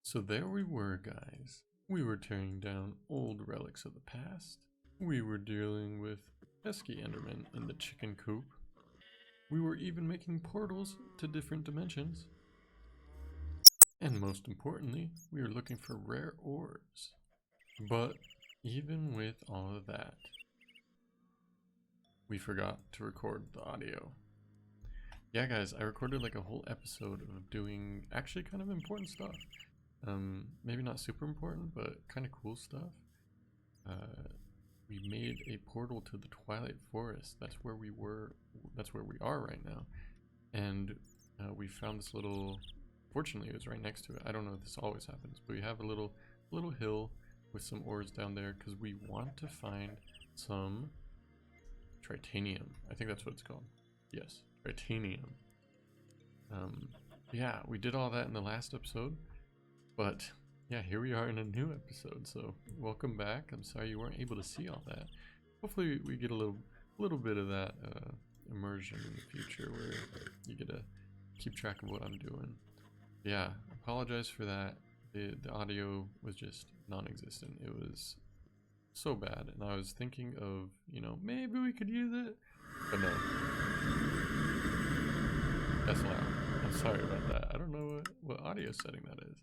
So there we were, guys. We were tearing down old relics of the past. We were dealing with pesky Endermen in the chicken coop. We were even making portals to different dimensions. And most importantly, we were looking for rare ores. But even with all of that, we forgot to record the audio. Yeah, guys, I recorded like a whole episode of doing actually kind of important stuff. Maybe not super important, but kind of cool stuff. We made a portal to the Twilight Forest. That's where we were. That's where we are right now. And we found this little. Fortunately, it was right next to it. I don't know if this always happens, but we have a little hill with some ores down there because we want to find some tritanium. I think that's what it's called. Yes, tritanium. Yeah, we did all that in the last episode. But yeah, here we are in a new episode, so welcome back. I'm sorry you weren't able to see all that. Hopefully we get a little bit of that immersion in the future where you get to keep track of what I'm doing. Yeah, apologize for that. The audio was just non-existent. It was so bad, and I was thinking of, maybe we could use it, but no. That's loud. I'm sorry about that. I don't know what audio setting that is.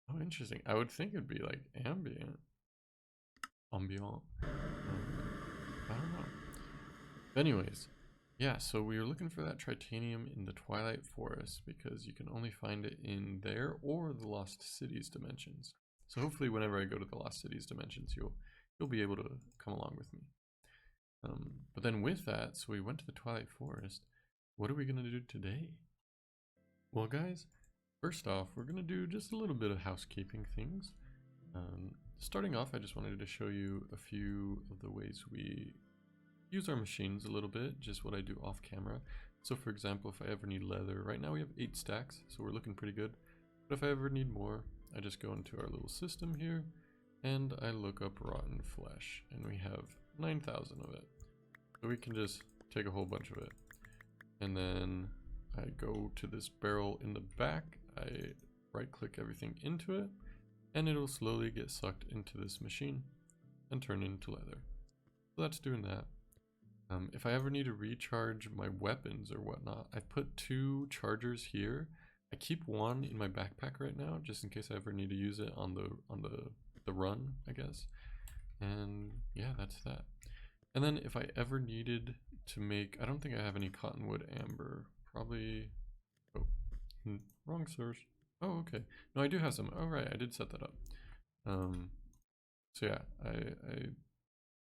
Oh, interesting. I would think it'd be like ambient. I don't know. But anyways, yeah, so we were looking for that tritanium in the Twilight Forest because you can only find it in there or the Lost Cities dimensions. So hopefully whenever I go to the Lost Cities dimensions, you'll be able to come along with me. But then with that, so we went to the Twilight Forest. What are we going to do today? Well, guys, first off, we're going to do just a little bit of housekeeping things. Starting off, I just wanted to show you a few of the ways we use our machines a little bit, just what I do off camera. So for example, if I ever need leather, right now we have 8 stacks, so we're looking pretty good. But if I ever need more, I just go into our little system here, and I look up rotten flesh, and we have 9,000 of it. So we can just take a whole bunch of it. And then I go to this barrel in the back, I right click everything into it, and it'll slowly get sucked into this machine and turn into leather. So that's doing that. If I ever need to recharge my weapons or whatnot, I've put 2 chargers here. I keep one in my backpack right now, just in case I ever need to use it on the run, I guess. And yeah, that's that. And then if I ever needed to make, I don't think I have any cottonwood amber. Probably, oh, wrong source. Oh, okay. No, I do have some. Oh, right, I did set that up. So yeah, I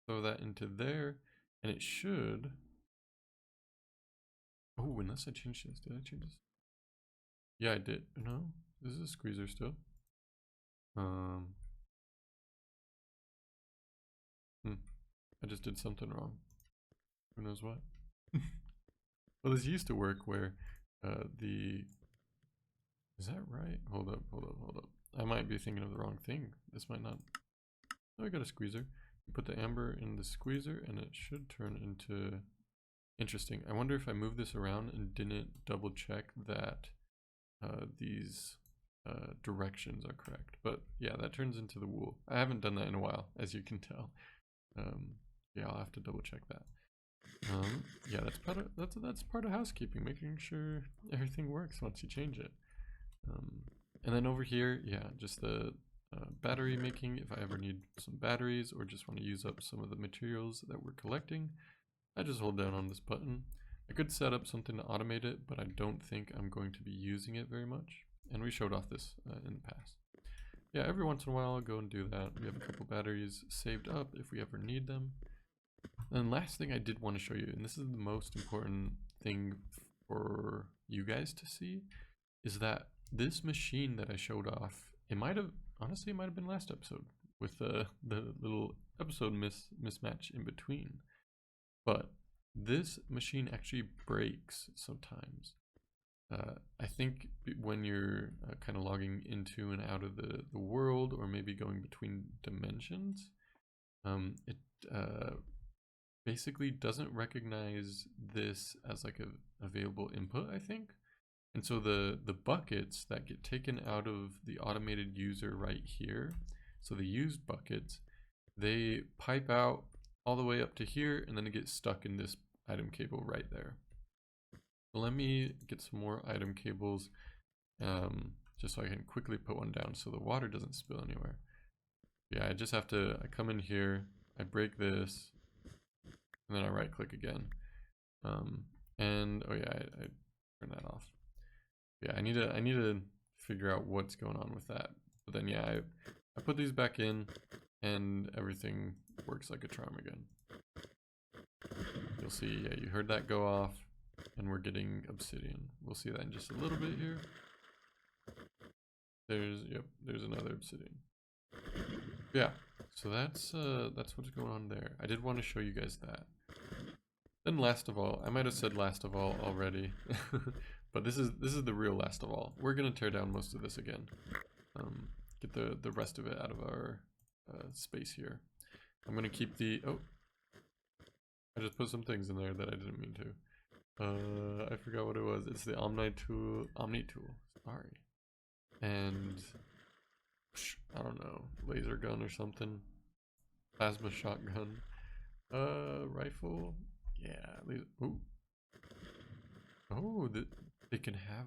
throw that into there, and it should. Oh, unless I changed this. Did I change this? Yeah, I did. No, this is a squeezer still. I just did something wrong. Who knows what? Well, this used to work where the. Is that right? Hold up. I might be thinking of the wrong thing. This might not. Oh, I got a squeezer. You put the amber in the squeezer and it should turn into. Interesting. I wonder if I move this around and didn't double check that these directions are correct. But yeah, that turns into the wool. I haven't done that in a while, as you can tell. Yeah, I'll have to double check that. Yeah, that's part of housekeeping, making sure everything works once you change it. And then over here, yeah, just the battery making, if I ever need some batteries or just want to use up some of the materials that we're collecting, I just hold down on this button. I could set up something to automate it, but I don't think I'm going to be using it very much. And we showed off this in the past. Yeah, every once in a while I'll go and do that. We have a couple batteries saved up if we ever need them. And last thing I did want to show you, and this is the most important thing for you guys to see, is that this machine that I showed off, honestly it might have been last episode with the little episode mismatch in between. But this machine actually breaks sometimes. I think when you're kind of logging into and out of the world, or maybe going between dimensions, it basically doesn't recognize this as like a available input, I think. And so the buckets that get taken out of the automated user right here, so the used buckets, they pipe out all the way up to here, and then it gets stuck in this item cable right there. So let me get some more item cables, just so I can quickly put one down so the water doesn't spill anywhere. Yeah, I just have to, I come in here, I break this, and then I right click again. And oh yeah, I turn that off. Yeah, I need to figure out what's going on with that. But then yeah, I put these back in, and everything works like a charm again. You'll see, yeah, you heard that go off, and we're getting obsidian. We'll see that in just a little bit here. There's another obsidian. Yeah, so that's what's going on there. I did want to show you guys that. Then last of all, I might have said last of all already, but this is the real last of all. We're gonna tear down most of this again. Get the rest of it out of our space here. I'm gonna keep the, oh, I just put some things in there that I didn't mean to. I forgot what it was. It's the Omni tool, sorry. And I don't know, laser gun or something, plasma shotgun, rifle, yeah. Ooh. Oh, they can have,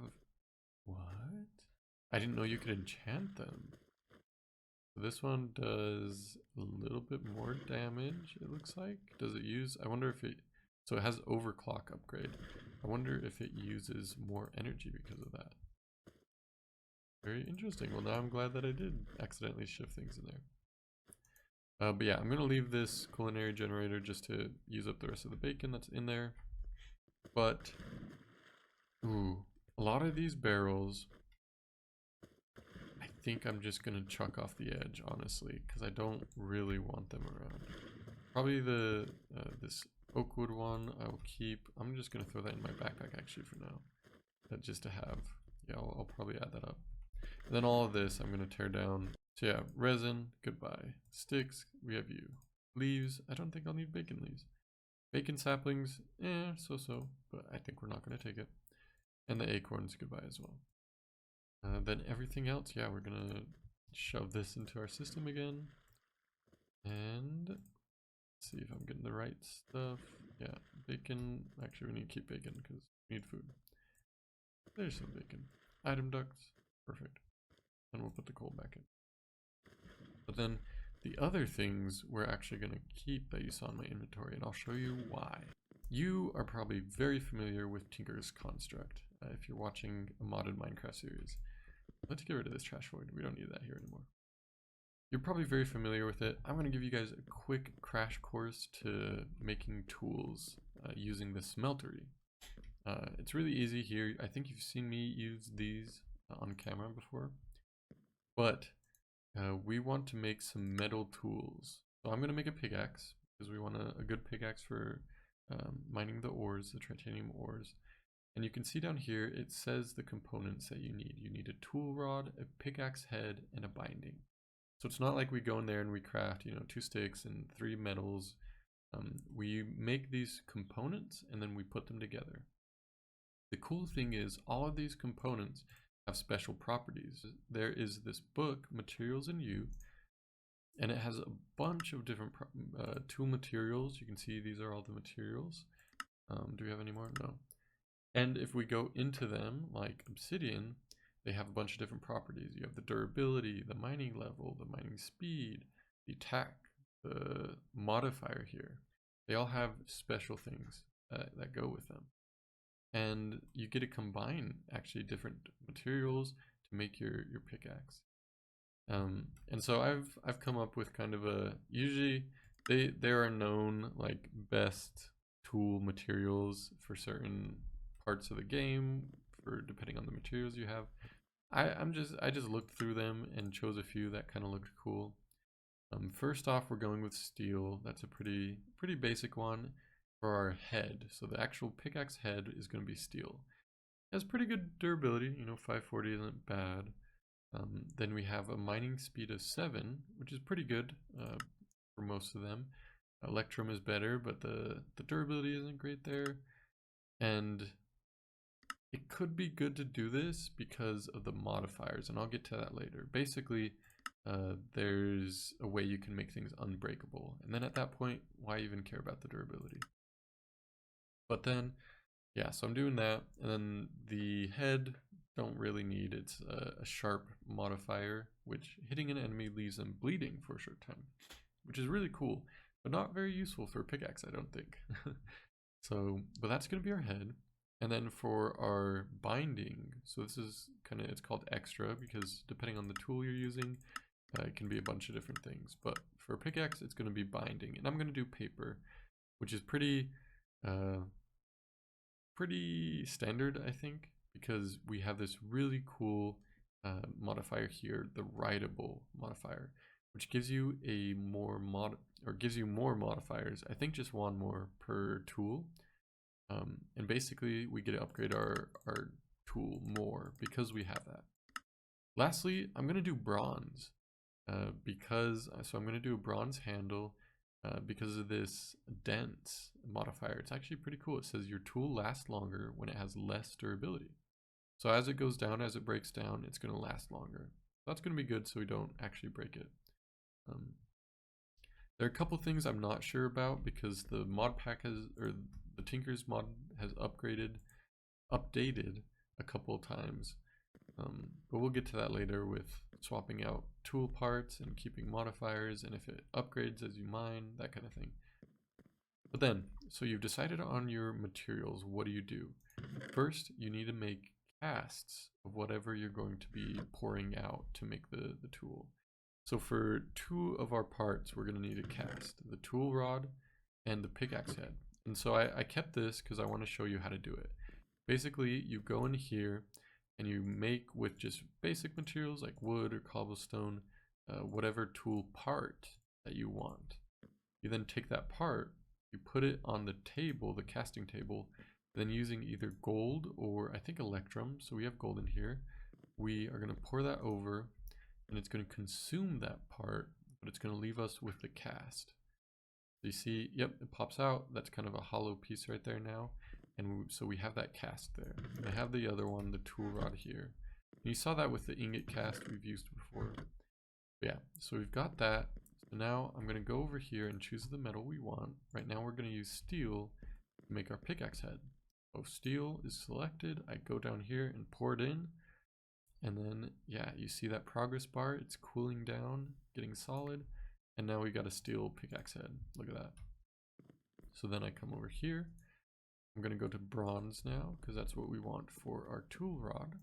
what? I didn't know you could enchant them. This one does a little bit more damage, it looks like. Does it use, I wonder if it, so it has overclock upgrade. I wonder if it uses more energy because of that. Very interesting. Well, now I'm glad that I did accidentally shift things in there. But yeah, I'm going to leave this culinary generator just to use up the rest of the bacon that's in there. But, ooh, a lot of these barrels, I think I'm just going to chuck off the edge, honestly, because I don't really want them around. Probably the this oakwood one I will keep. I'm just going to throw that in my backpack actually for now, just to have. Yeah, I'll probably add that up. And then all of this I'm going to tear down. So yeah, resin, goodbye. Sticks, we have you. Leaves, I don't think I'll need bacon leaves. Bacon saplings, so, but I think we're not going to take it. And the acorns, goodbye as well. Then everything else, yeah, we're going to shove this into our system again. And see if I'm getting the right stuff. Yeah, bacon, actually we need to keep bacon because we need food. There's some bacon. Item ducts, perfect. And we'll put the coal back in. But then the other things we're actually going to keep that you saw in my inventory, and I'll show you why. You are probably very familiar with Tinker's Construct if you're watching a modded Minecraft series. Let's get rid of this trash void. We don't need that here anymore. You're probably very familiar with it. I'm going to give you guys a quick crash course to making tools using the smeltery. It's really easy here. I think you've seen me use these on camera before. But we want to make some metal tools. So I'm going to make a pickaxe because we want a good pickaxe for mining the ores, the titanium ores. And you can see down here, it says the components that you need. You need a tool rod, a pickaxe head, and a binding. So it's not like we go in there and we craft, 2 sticks and 3 metals. We make these components and then we put them together. The cool thing is all of these components have special properties. There is this book, Materials in You, and it has a bunch of different tool materials. You can see these are all the materials. Do we have any more? No. And if we go into them, like obsidian, they have a bunch of different properties. You have the durability, the mining level, the mining speed, the attack, the modifier here. They all have special things that go with them. And you get to combine actually different materials to make your pickaxe. And so I've come up with kind of a, usually there are known like best tool materials for certain parts of the game, for depending on the materials you have. I just looked through them and chose a few that kind of looked cool. First off, we're going with steel. That's a pretty basic one for our head. So the actual pickaxe head is going to be steel. It has pretty good durability. 540 isn't bad. Then we have a mining speed of 7, which is pretty good for most of them. Electrum is better, but the durability isn't great there. And it could be good to do this because of the modifiers, and I'll get to that later. Basically, there's a way you can make things unbreakable, and then at that point, why even care about the durability? But then, yeah, so I'm doing that, and then the head, don't really need. It's a sharp modifier, which hitting an enemy leaves them bleeding for a short time, which is really cool, but not very useful for a pickaxe, I don't think. So, but that's going to be our head. And then for our binding, so this is it's called extra because depending on the tool you're using, it can be a bunch of different things. But for a pickaxe, it's going to be binding. And I'm going to do paper, which is pretty standard, I think, because we have this really cool modifier here, the writable modifier, which gives you gives you more modifiers. I think just one more per tool. And basically we get to upgrade our tool more because we have that. Lastly, I'm going to do bronze so I'm going to do a bronze handle because of this dense modifier. It's actually pretty cool. It says your tool lasts longer when it has less durability. So as it goes down, as it breaks down, it's going to last longer. That's going to be good so we don't actually break it. There are a couple things I'm not sure about because the mod pack the Tinker's mod has updated a couple of times. But we'll get to that later with swapping out tool parts and keeping modifiers, and if it upgrades as you mine, that kind of thing. But then, so you've decided on your materials. What do? First, you need to make casts of whatever you're going to be pouring out to make the tool. So for 2 of our parts, we're going to need a cast, the tool rod and the pickaxe head. And so I kept this because I want to show you how to do it. Basically, you go in here and you make with just basic materials like wood or cobblestone, whatever tool part that you want. You then take that part, you put it on the table, the casting table, then using either gold or I think electrum, so we have gold in here, we are going to pour that over and it's going to consume that part, but it's going to leave us with the cast. So you see, yep, it pops out. That's kind of a hollow piece right there now. And so we have that cast there. And I have the other one, the tool rod here. And you saw that with the ingot cast we've used before. But yeah, so we've got that. So now I'm going to go over here and choose the metal we want. Right now we're going to use steel to make our pickaxe head. So steel is selected. I go down here and pour it in. And then, yeah, you see that progress bar. It's cooling down, getting solid. And now we got a steel pickaxe head. Look at that. So then I come over here. I'm going to go to bronze now because that's what we want for our tool rod.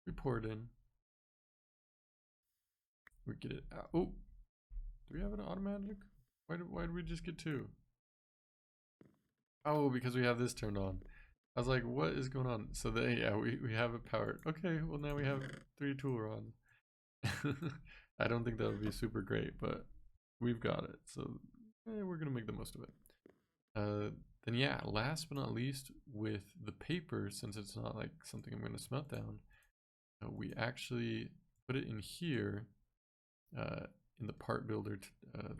We pour it in. We get it out. Oh, do we have an automatic? Why did we just get 2? Oh, because we have this turned on. I was like, what is going on? So then, yeah, we have it powered. Okay, well now we have 3 tool rods. I don't think that would be super great, but we've got it. So we're going to make the most of it. Then yeah, last but not least, with the paper, since it's not like something I'm going to smelt down, we actually put it in here in the part builder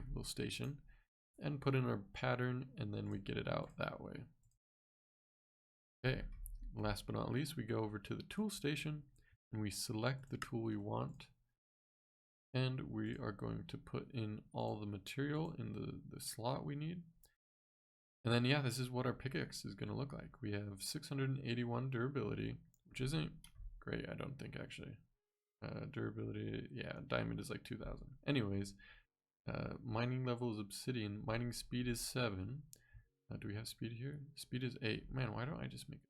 little station and put in our pattern, and then we get it out that way. Okay, last but not least, we go over to the tool station and we select the tool we want, and we are going to put in all the material in the slot we need. And then yeah, this is what our pickaxe is going to look like. We have 681 durability, which isn't great, I don't think, actually. Durability, yeah, diamond is like 2000. Anyways, mining level is obsidian. Mining speed is 7. Do we have speed here? Speed is 8. Man, why don't I just make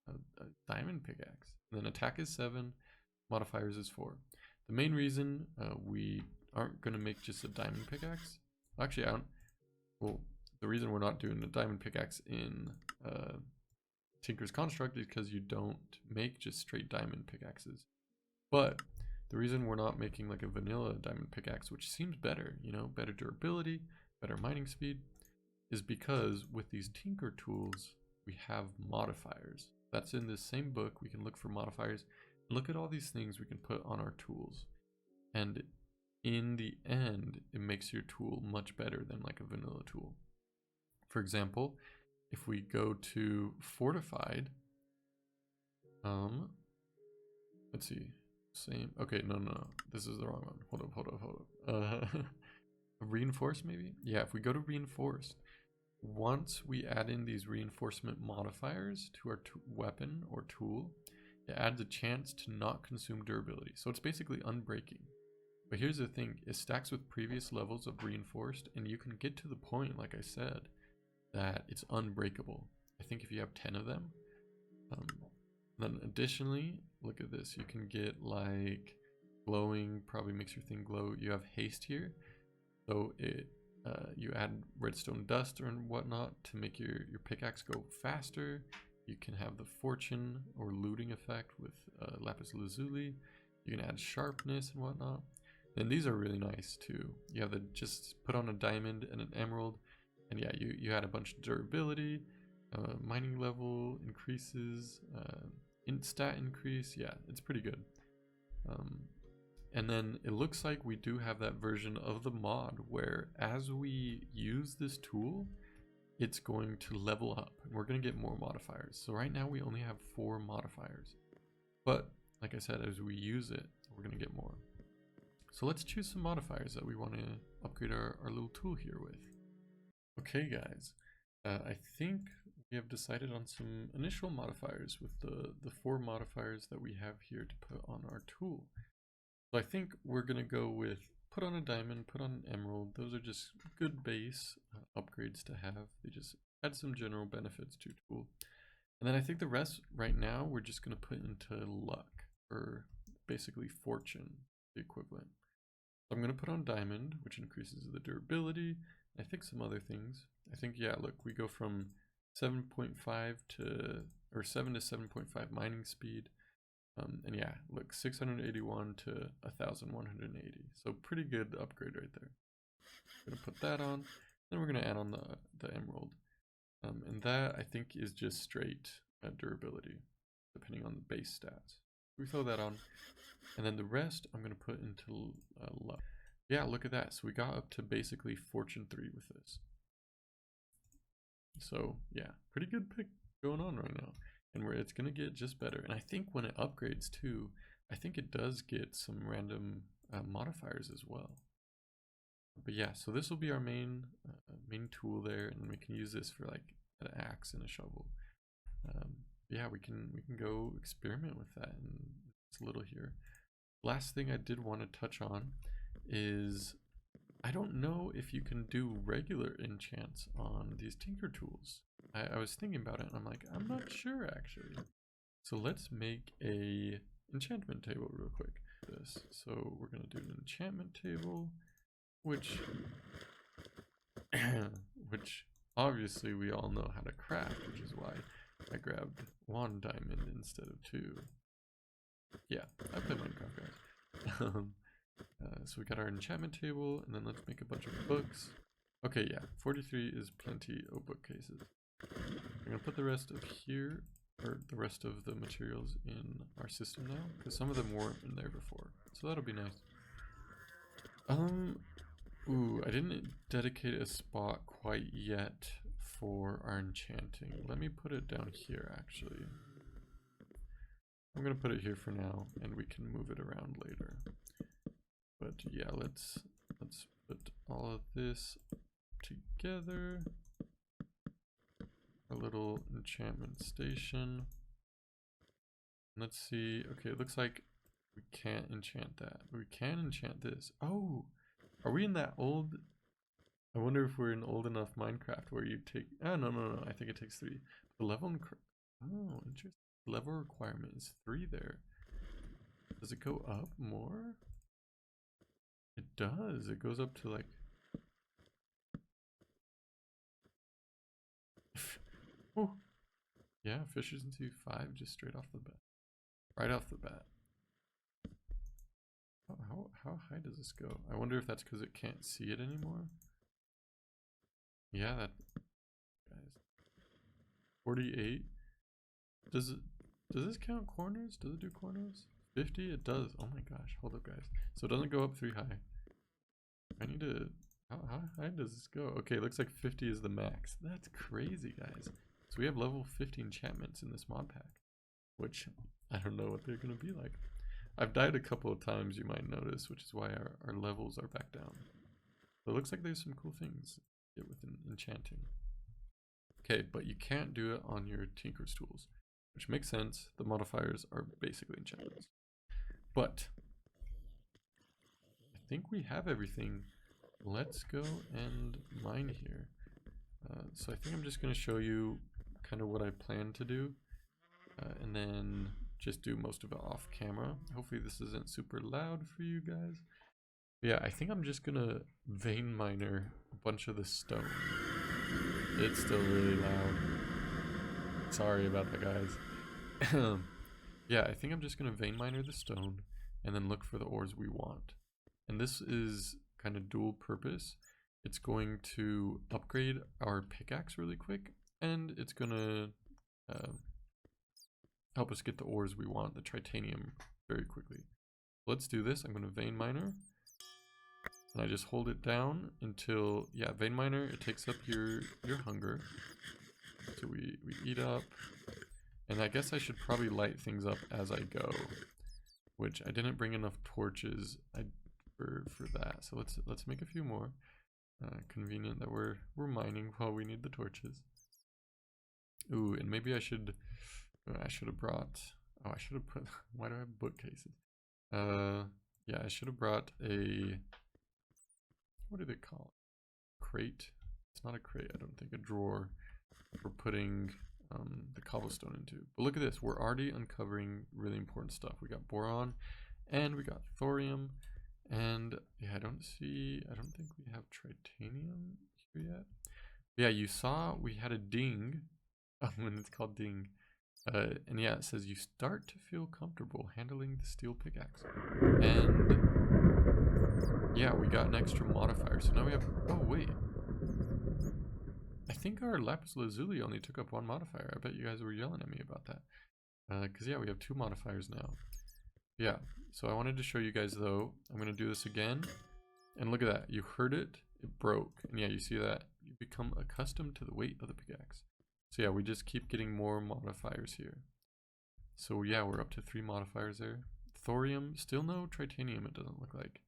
a diamond pickaxe? And then attack is 7. Modifiers is 4. The main reason we aren't going to make just a diamond pickaxe, actually, the reason we're not doing a diamond pickaxe in Tinker's Construct is because you don't make just straight diamond pickaxes. But the reason we're not making like a vanilla diamond pickaxe, which seems better, you know, better durability, better mining speed, is because with these Tinker tools, we have modifiers. That's in this same book. We can look for modifiers. Look at all these things we can put on our tools. And in the end, it makes your tool much better than like a vanilla tool. For example, if we go to fortified, Let's see. Same. Okay, no. This is the wrong one. Hold up. Reinforce maybe? Yeah, if we go to reinforce, once we add in these reinforcement modifiers to our weapon or tool, it adds a chance to not consume durability. So it's basically unbreaking. But here's the thing, it stacks with previous levels of reinforced, and you can get to the point, like I said, that it's unbreakable. I think if you have 10 of them. Then additionally, look at this, you can get like glowing, probably makes your thing glow. You have haste here, so it you add redstone dust or whatnot to make your pickaxe go faster. You can have the fortune or looting effect with lapis lazuli. You can add sharpness and whatnot. And these are really nice too. You have the just put on a diamond and an emerald, and yeah, you add a bunch of durability, mining level increases, stat increase. Yeah, it's pretty good. And then it looks like we do have that version of the mod where as we use this tool, it's going to level up and we're going to get more modifiers. So right now we only have 4 modifiers, but like I said, as we use it, we're going to get more. So let's choose some modifiers that we want to upgrade our little tool here with. Okay guys, I think we have decided on some initial modifiers with the 4 modifiers that we have here to put on our tool. So I think we're going to go with put on a diamond, put on an emerald. Those are just good base upgrades to have. They just add some general benefits to your tool. And then I think the rest right now we're just going to put into luck, or basically fortune, the equivalent. So I'm going to put on diamond, which increases the durability. I think some other things. I think, yeah, look, we go from 7.5 to, or 7 to 7.5 mining speed. And yeah, look, 681 to 1180. So pretty good upgrade right there. Gonna put that on. Then we're gonna add on the emerald. And that I think is just straight durability, depending on the base stats. We throw that on. And then the rest I'm gonna put into luck. Yeah, look at that. So we got up to basically fortune 3 with this. So yeah, pretty good pick going on right now. And where it's going to get just better. And I think when it upgrades too, I think it does get some random modifiers as well. But yeah, so this will be our main tool there, and we can use this for like an axe and a shovel. Yeah, we can go experiment with that, and it's a little here. Last thing I did want to touch on is I don't know if you can do regular enchants on these tinker tools. I was thinking about it and I'm like, I'm not sure actually. So let's make a enchantment table real quick. So we're gonna do an enchantment table, which obviously we all know how to craft, which is why I grabbed 1 diamond instead of 2. Yeah, I play Minecraft, guys. So we got our enchantment table, and then let's make a bunch of books. Okay, yeah, 43 is plenty of bookcases. I'm gonna put the rest of here, or the rest of the materials in our system now, because some of them weren't in there before. So that'll be nice. Ooh, I didn't dedicate a spot quite yet for our enchanting. Let me put it down here actually. I'm gonna put it here for now, and we can move it around later. But yeah, let's put all of this together. A little enchantment station. Let's see. Okay, it looks like we can't enchant that, but we can enchant this. Oh, are we in that old? I wonder if we're in old enough Minecraft where you take. Oh no. I think it takes 3. The level. Oh, interesting. Level requirement is 3 there. Does it go up more? It does. It goes up to like. Oh, yeah, efficiency 5 just straight off the bat. Right off the bat. How high does this go? I wonder if that's because it can't see it anymore. Yeah, that guys. 48. Does this count corners? Does it do corners? 50? It does. Oh my gosh. Hold up guys. So it doesn't go up 3 high. I need to how high does this go? Okay, it looks like 50 is the max. That's crazy guys. So we have level 50 enchantments in this mod pack, which I don't know what they're gonna be like. I've died a couple of times, you might notice, which is why our levels are back down. But it looks like there's some cool things to get with enchanting. Okay, but you can't do it on your Tinker's tools, which makes sense. The modifiers are basically enchantments. But I think we have everything. Let's go and mine here. So I think I'm just going to show you kind of what I plan to do, and then just do most of it off camera. Hopefully this isn't super loud for you guys. But yeah, I think I'm just going to vein miner a bunch of the stone. It's still really loud. Sorry about that, guys. Yeah, I think I'm just going to vein miner the stone and then look for the ores we want. And this is kind of dual purpose. It's going to upgrade our pickaxe really quick, and it's going to help us get the ores we want, the titanium, very quickly. Let's do this. I'm going to vein miner, and I just hold it down until, yeah, vein miner, it takes up your hunger. So we eat up, and I guess I should probably light things up as I go, which I didn't bring enough torches for that. So let's make a few more. Convenient that we're mining while we need the torches. Ooh, and maybe I should have brought, oh, I should have put, why do I have bookcases? Yeah, I should have brought a, what do they call it? Crate? It's not a crate, I don't think, a drawer for putting the cobblestone into. But look at this, we're already uncovering really important stuff. We got boron, and we got thorium, and yeah, I don't think we have titanium here yet. Yeah, you saw we had a ding, when it's called ding. And yeah, it says you start to feel comfortable handling the steel pickaxe. And yeah, we got an extra modifier. So now we have, oh wait. I think our lapis lazuli only took up one modifier. I bet you guys were yelling at me about that. Because yeah, we have two modifiers now. Yeah, so I wanted to show you guys though. I'm going to do this again. And look at that. You heard it. It broke. And yeah, you see that? You become accustomed to the weight of the pickaxe. So yeah, we just keep getting more modifiers here. So yeah, we're up to 3 modifiers there. Thorium, still no titanium, it doesn't look like.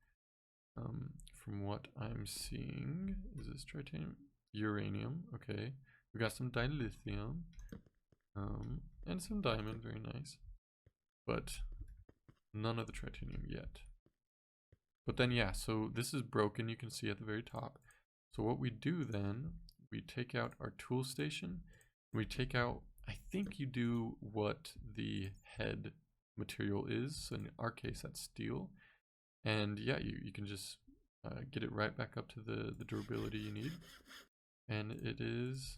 From what I'm seeing, is this titanium? Uranium, okay. We got some dilithium, and some diamond, very nice. But none of the titanium yet. But then yeah, so this is broken, you can see at the very top. So what we do then, we take out our tool station, we take out, I think you do what the head material is, so in our case that's steel. And yeah, you can just get it right back up to the durability you need. And it is,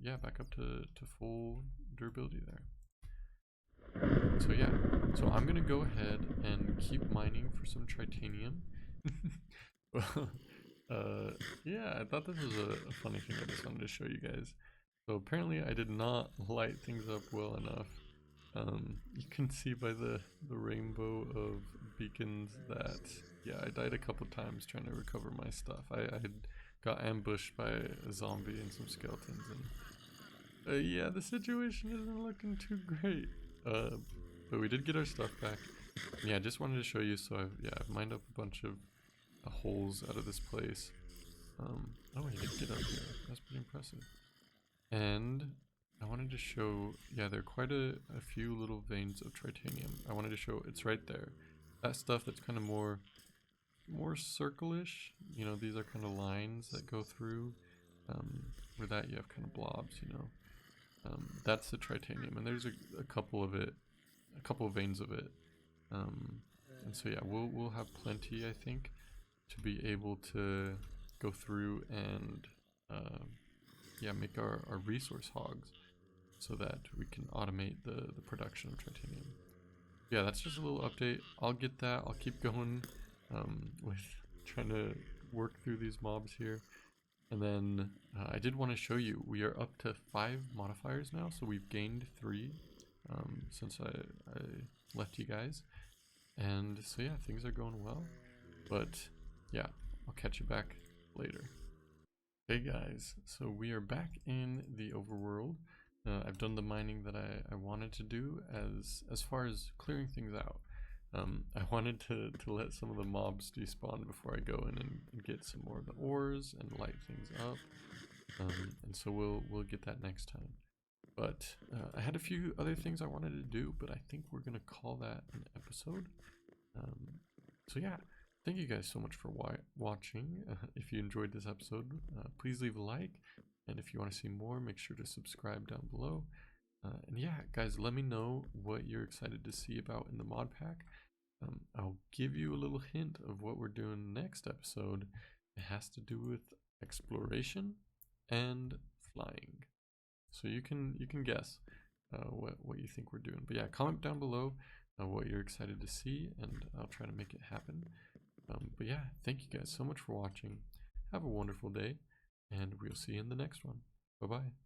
yeah, back up to full durability there. So yeah, so I'm gonna go ahead and keep mining for some titanium. Yeah, I thought this was a funny thing I just wanted to show you guys. So apparently I did not light things up well enough. You can see by the rainbow of beacons that, yeah, I died a couple times trying to recover my stuff. I got ambushed by a zombie and some skeletons, and yeah, the situation isn't looking too great. But we did get our stuff back. Yeah, I just wanted to show you, so I've mined up a bunch of holes out of this place. Oh, he did get up here. That's pretty impressive. And I wanted to show, yeah, there are quite a few little veins of titanium. I wanted to show, it's right there. That stuff that's kind of more circle-ish. You know, these are kind of lines that go through. Where that you have kind of blobs, you know. That's the titanium, and there's a couple of veins of it. And so yeah, we'll have plenty, I think, to be able to go through and yeah, make our resource hogs so that we can automate the production of titanium. Yeah, that's just a little update. I'll get that. I'll keep going with trying to work through these mobs here. And then I did want to show you, we are up to 5 modifiers now, so we've gained 3 since I left you guys. And so yeah, things are going well. But yeah, I'll catch you back later. Hey guys, so we are back in the overworld. I've done the mining that I wanted to do as far as clearing things out. I wanted to let some of the mobs despawn before I go in and get some more of the ores and light things up. And so we'll get that next time. But I had a few other things I wanted to do, but I think we're gonna call that an episode. So yeah, thank you guys so much for watching. If you enjoyed this episode, please leave a like, and if you want to see more, make sure to subscribe down below. And yeah, guys, let me know what you're excited to see about in the mod pack. I'll give you a little hint of what we're doing next episode. It has to do with exploration and flying. So you can guess what you think we're doing. But yeah, comment down below what you're excited to see, and I'll try to make it happen. But yeah, thank you guys so much for watching. Have a wonderful day, and we'll see you in the next one. Bye bye.